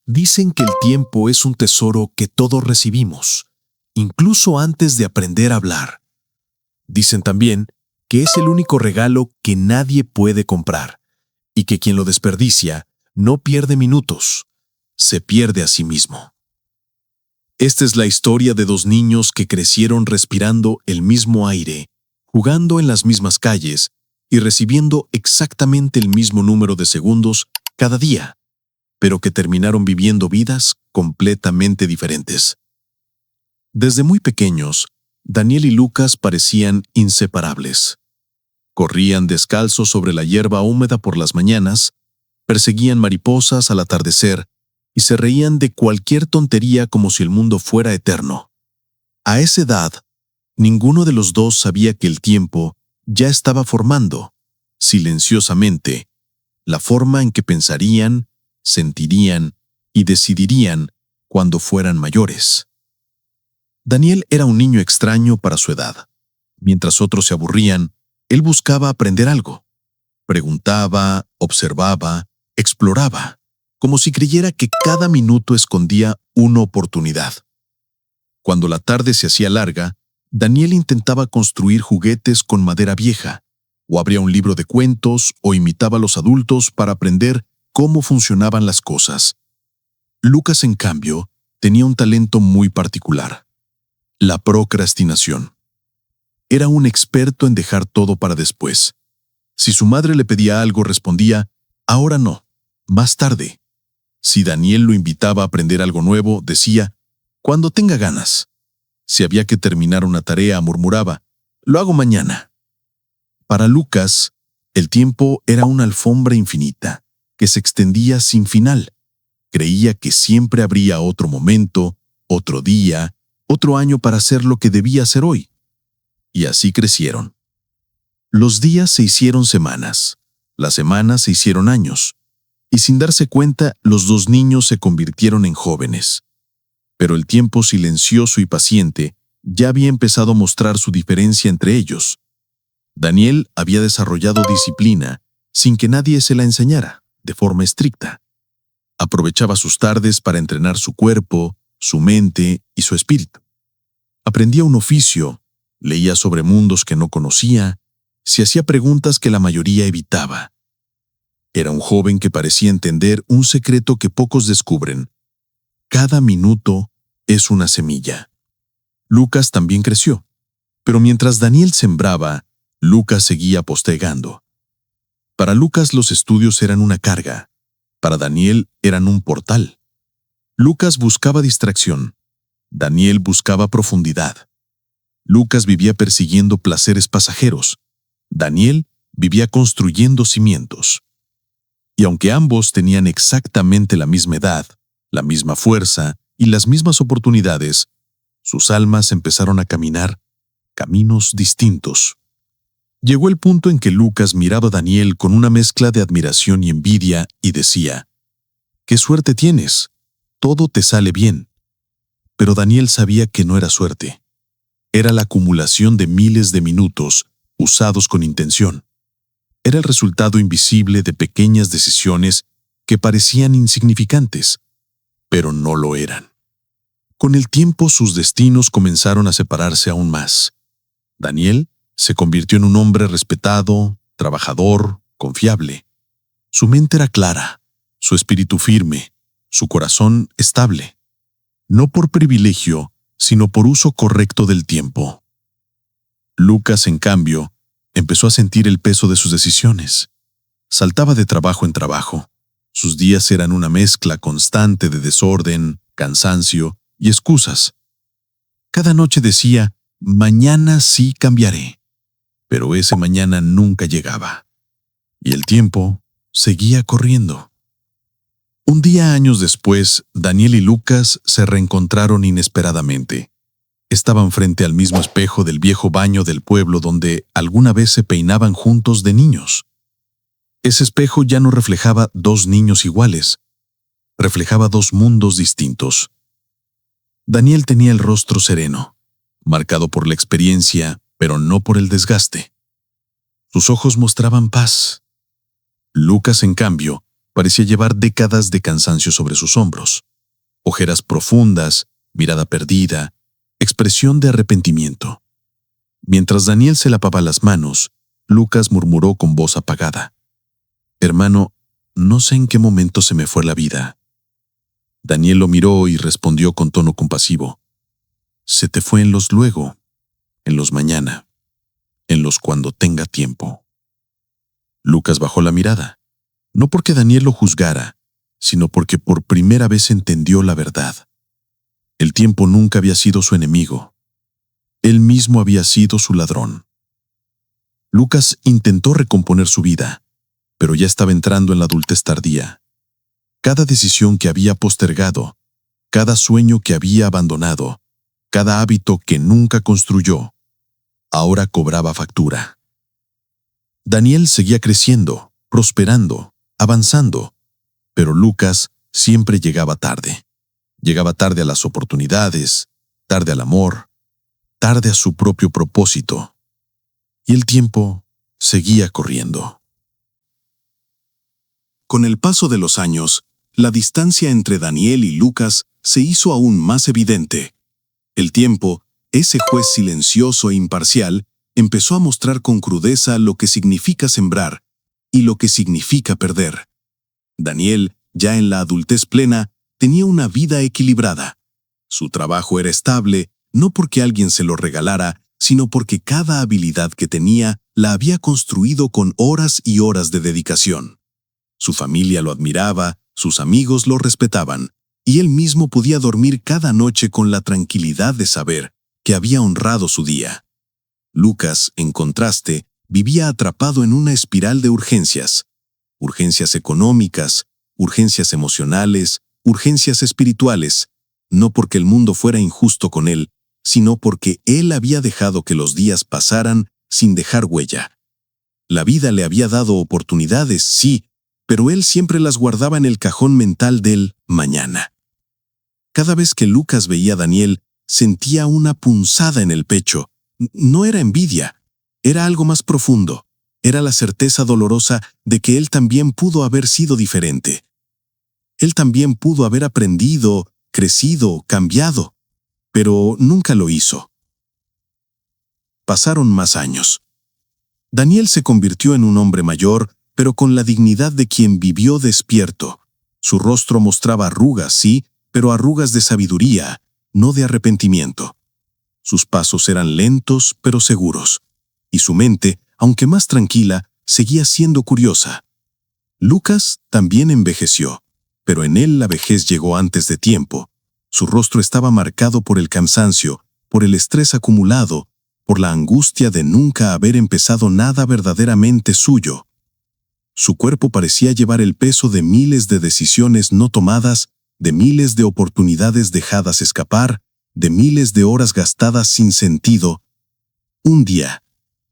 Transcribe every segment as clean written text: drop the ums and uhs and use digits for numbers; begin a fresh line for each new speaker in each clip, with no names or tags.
Dicen que el tiempo es un tesoro que todos recibimos, incluso antes de aprender a hablar. Dicen también que es el único regalo que nadie puede comprar y que quien lo desperdicia no pierde minutos, se pierde a sí mismo. Esta es la historia de dos niños que crecieron respirando el mismo aire, jugando en las mismas calles y recibiendo exactamente el mismo número de segundos cada día, pero que terminaron viviendo vidas completamente diferentes. Desde muy pequeños, Daniel y Lucas parecían inseparables. Corrían descalzos sobre la hierba húmeda por las mañanas, perseguían mariposas al atardecer y se reían de cualquier tontería como si el mundo fuera eterno. A esa edad, ninguno de los dos sabía que el tiempo ya estaba formando, silenciosamente, la forma en que pensarían, sentirían y decidirían cuando fueran mayores. Daniel era un niño extraño para su edad. Mientras otros se aburrían, él buscaba aprender algo. Preguntaba, observaba, exploraba, como si creyera que cada minuto escondía una oportunidad. Cuando la tarde se hacía larga, Daniel intentaba construir juguetes con madera vieja, o abría un libro de cuentos, o imitaba a los adultos para aprender cómo funcionaban las cosas. Lucas, en cambio, tenía un talento muy particular: la procrastinación. Era un experto en dejar todo para después. Si su madre le pedía algo, respondía, ahora no, más tarde. Si Daniel lo invitaba a aprender algo nuevo, decía, cuando tenga ganas. Si había que terminar una tarea, murmuraba, lo hago mañana. Para Lucas, el tiempo era una alfombra infinita, que se extendía sin final. Creía que siempre habría otro momento, otro día, otro año para hacer lo que debía hacer hoy. Y así crecieron. Los días se hicieron semanas, las semanas se hicieron años, y sin darse cuenta, los dos niños se convirtieron en jóvenes. Pero el tiempo silencioso y paciente ya había empezado a mostrar su diferencia entre ellos. Daniel había desarrollado disciplina sin que nadie se la enseñara, de forma estricta. Aprovechaba sus tardes para entrenar su cuerpo, su mente y su espíritu. Aprendía un oficio, leía sobre mundos que no conocía, se hacía preguntas que la mayoría evitaba. Era un joven que parecía entender un secreto que pocos descubren. Cada minuto es una semilla. Lucas también creció, pero mientras Daniel sembraba, Lucas seguía postergando. Para Lucas los estudios eran una carga, para Daniel eran un portal. Lucas buscaba distracción, Daniel buscaba profundidad. Lucas vivía persiguiendo placeres pasajeros, Daniel vivía construyendo cimientos. Y aunque ambos tenían exactamente la misma edad, la misma fuerza y las mismas oportunidades, sus almas empezaron a caminar caminos distintos. Llegó el punto en que Lucas miraba a Daniel con una mezcla de admiración y envidia y decía, «¡Qué suerte tienes! Todo te sale bien». Pero Daniel sabía que no era suerte. Era la acumulación de miles de minutos usados con intención. Era el resultado invisible de pequeñas decisiones que parecían insignificantes, pero no lo eran. Con el tiempo sus destinos comenzaron a separarse aún más. Daniel se convirtió en un hombre respetado, trabajador, confiable. Su mente era clara, su espíritu firme, su corazón estable. No por privilegio, sino por uso correcto del tiempo. Lucas, en cambio, empezó a sentir el peso de sus decisiones. Saltaba de trabajo en trabajo. Sus días eran una mezcla constante de desorden, cansancio y excusas. Cada noche decía, mañana sí cambiaré. Pero ese mañana nunca llegaba. Y el tiempo seguía corriendo. Un día, años después, Daniel y Lucas se reencontraron inesperadamente. Estaban frente al mismo espejo del viejo baño del pueblo donde alguna vez se peinaban juntos de niños. Ese espejo ya no reflejaba dos niños iguales, reflejaba dos mundos distintos. Daniel tenía el rostro sereno, marcado por la experiencia, pero no por el desgaste. Sus ojos mostraban paz. Lucas, en cambio, Parecía llevar décadas de cansancio sobre sus hombros. Ojeras profundas, mirada perdida, expresión de arrepentimiento. Mientras Daniel se lavaba las manos, Lucas murmuró con voz apagada: «Hermano, no sé en qué momento se me fue la vida». Daniel lo miró y respondió con tono compasivo: «Se te fue en los luego, en los mañana, en los cuando tenga tiempo». Lucas bajó la mirada, no porque Daniel lo juzgara, sino porque por primera vez entendió la verdad. El tiempo nunca había sido su enemigo. Él mismo había sido su ladrón. Lucas intentó recomponer su vida, pero ya estaba entrando en la adultez tardía. Cada decisión que había postergado, cada sueño que había abandonado, cada hábito que nunca construyó, ahora cobraba factura. Daniel seguía creciendo, prosperando, avanzando, pero Lucas siempre llegaba tarde. Llegaba tarde a las oportunidades, tarde al amor, tarde a su propio propósito. Y el tiempo seguía corriendo. Con el paso de los años, la distancia entre Daniel y Lucas se hizo aún más evidente. El tiempo, ese juez silencioso e imparcial, empezó a mostrar con crudeza lo que significa sembrar y lo que significa perder. Daniel, ya en la adultez plena, tenía una vida equilibrada. Su trabajo era estable, no porque alguien se lo regalara, sino porque cada habilidad que tenía la había construido con horas y horas de dedicación. Su familia lo admiraba, sus amigos lo respetaban, y él mismo podía dormir cada noche con la tranquilidad de saber que había honrado su día. Lucas, en contraste, vivía atrapado en una espiral de urgencias. Urgencias económicas, urgencias emocionales, urgencias espirituales, no porque el mundo fuera injusto con él, sino porque él había dejado que los días pasaran sin dejar huella. La vida le había dado oportunidades, sí, pero él siempre las guardaba en el cajón mental del mañana. Cada vez que Lucas veía a Daniel, sentía una punzada en el pecho. No era envidia, era algo más profundo. Era la certeza dolorosa de que él también pudo haber sido diferente. Él también pudo haber aprendido, crecido, cambiado, pero nunca lo hizo. Pasaron más años. Daniel se convirtió en un hombre mayor, pero con la dignidad de quien vivió despierto. Su rostro mostraba arrugas, sí, pero arrugas de sabiduría, no de arrepentimiento. Sus pasos eran lentos, pero seguros, y su mente, aunque más tranquila, seguía siendo curiosa. Lucas también envejeció, pero en él la vejez llegó antes de tiempo. Su rostro estaba marcado por el cansancio, por el estrés acumulado, por la angustia de nunca haber empezado nada verdaderamente suyo. Su cuerpo parecía llevar el peso de miles de decisiones no tomadas, de miles de oportunidades dejadas escapar, de miles de horas gastadas sin sentido. Un día,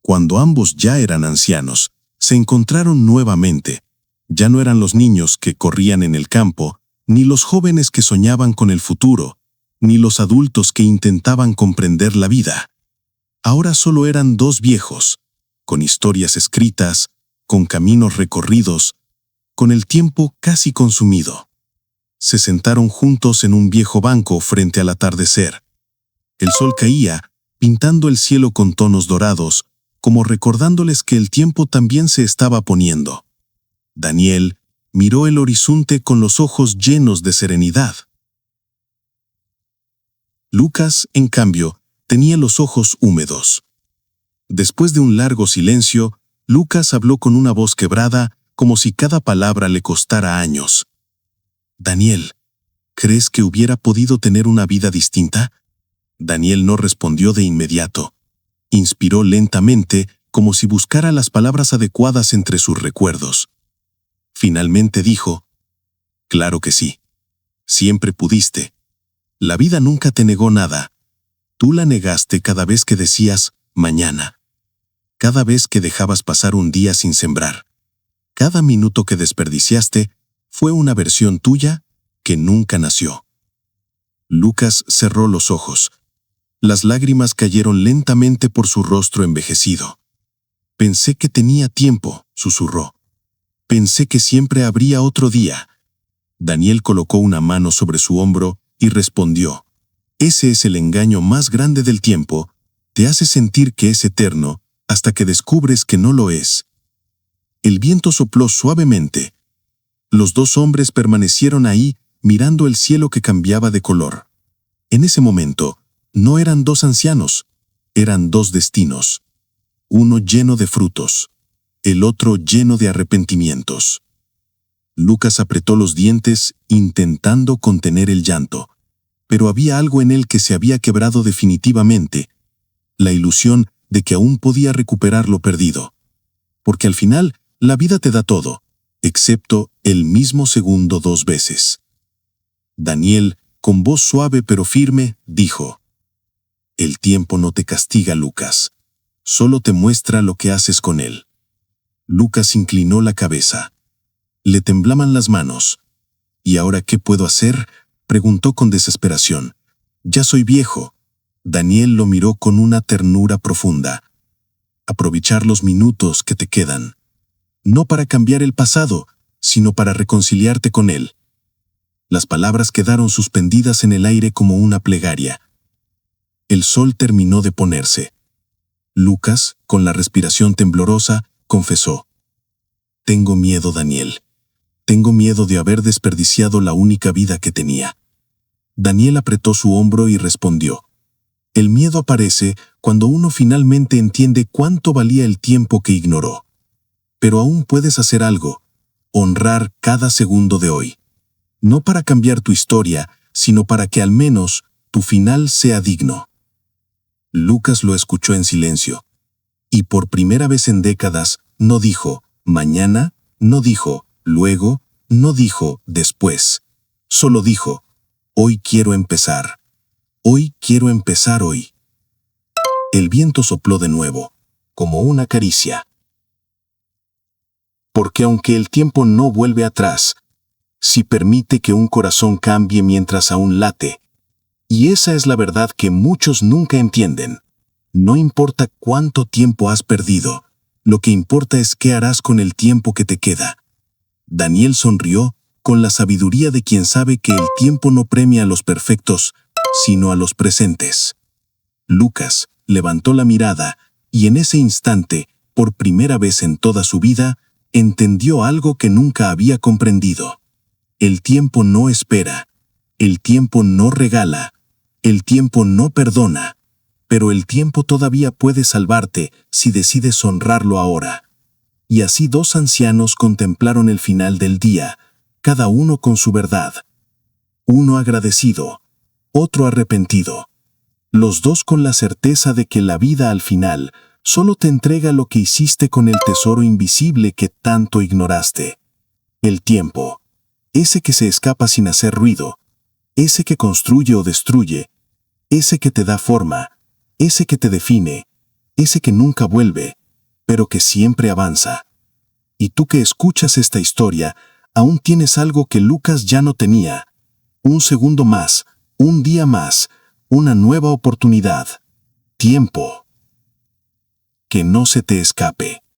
cuando ambos ya eran ancianos, se encontraron nuevamente. Ya no eran los niños que corrían en el campo, ni los jóvenes que soñaban con el futuro, ni los adultos que intentaban comprender la vida. Ahora solo eran dos viejos, con historias escritas, con caminos recorridos, con el tiempo casi consumido. Se sentaron juntos en un viejo banco frente al atardecer. El sol caía, pintando el cielo con tonos dorados, como recordándoles que el tiempo también se estaba poniendo. Daniel miró el horizonte con los ojos llenos de serenidad. Lucas, en cambio, tenía los ojos húmedos. Después de un largo silencio, Lucas habló con una voz quebrada, como si cada palabra le costara años. «Daniel, ¿crees que hubiera podido tener una vida distinta?» Daniel no respondió de inmediato. Inspiró lentamente, como si buscara las palabras adecuadas entre sus recuerdos. Finalmente dijo: «Claro que sí. Siempre pudiste. La vida nunca te negó nada. Tú la negaste cada vez que decías mañana. Cada vez que dejabas pasar un día sin sembrar. Cada minuto que desperdiciaste fue una versión tuya que nunca nació». Lucas cerró los ojos. Las lágrimas cayeron lentamente por su rostro envejecido. «Pensé que tenía tiempo», susurró.
Pensé que siempre habría otro día. Daniel colocó una mano sobre su hombro y respondió: ese es el engaño más grande del tiempo. Te hace sentir que es eterno hasta que descubres que no lo es. El viento sopló suavemente. Los dos hombres permanecieron ahí mirando el cielo que cambiaba de color. En ese momento, no eran dos ancianos, eran dos destinos. Uno lleno de frutos, el otro lleno de arrepentimientos. Lucas apretó los dientes intentando contener el llanto, pero había algo en él que se había quebrado definitivamente, la ilusión de que aún podía recuperar lo perdido. Porque al final, la vida te da todo, excepto el mismo segundo 2 veces. Daniel, con voz suave pero firme, dijo: el tiempo no te castiga, Lucas. Solo te muestra lo que haces con él. Lucas inclinó la cabeza. Le temblaban las manos. ¿Y ahora qué puedo hacer?, preguntó con desesperación. Ya soy viejo. Daniel lo miró con una ternura profunda. Aprovechar los minutos que te quedan. No para cambiar el pasado, sino para reconciliarte con él. Las palabras quedaron suspendidas en el aire como una plegaria. El sol terminó de ponerse. Lucas, con la respiración temblorosa, confesó: tengo miedo, Daniel. Tengo miedo de haber desperdiciado la única vida que tenía. Daniel apretó su hombro y respondió: el miedo aparece cuando uno finalmente entiende cuánto valía el tiempo que ignoró. Pero aún puedes hacer algo: honrar cada segundo de hoy. No para cambiar tu historia, sino para que al menos tu final sea digno. Lucas lo escuchó en silencio. Y por primera vez en décadas, no dijo mañana, no dijo luego, no dijo después. Solo dijo: hoy quiero empezar. Hoy quiero empezar hoy. El viento sopló de nuevo, como una caricia. Porque aunque el tiempo no vuelve atrás, sí permite que un corazón cambie mientras aún late. Y esa es la verdad que muchos nunca entienden. No importa cuánto tiempo has perdido, lo que importa es qué harás con el tiempo que te queda. Daniel sonrió con la sabiduría de quien sabe que el tiempo no premia a los perfectos, sino a los presentes. Lucas levantó la mirada y en ese instante, por primera vez en toda su vida, entendió algo que nunca había comprendido. El tiempo no espera, el tiempo no regala, el tiempo no perdona, pero el tiempo todavía puede salvarte si decides honrarlo ahora. Y así dos ancianos contemplaron el final del día, cada uno con su verdad. Uno agradecido, otro arrepentido. Los dos con la certeza de que la vida al final solo te entrega lo que hiciste con el tesoro invisible que tanto ignoraste. El tiempo. Ese que se escapa sin hacer ruido, ese que construye o destruye, ese que te da forma, ese que te define, ese que nunca vuelve, pero que siempre avanza. Y tú que escuchas esta historia, aún tienes algo que Lucas ya no tenía. Un segundo más, un día más, una nueva oportunidad. Tiempo. Que no se te escape.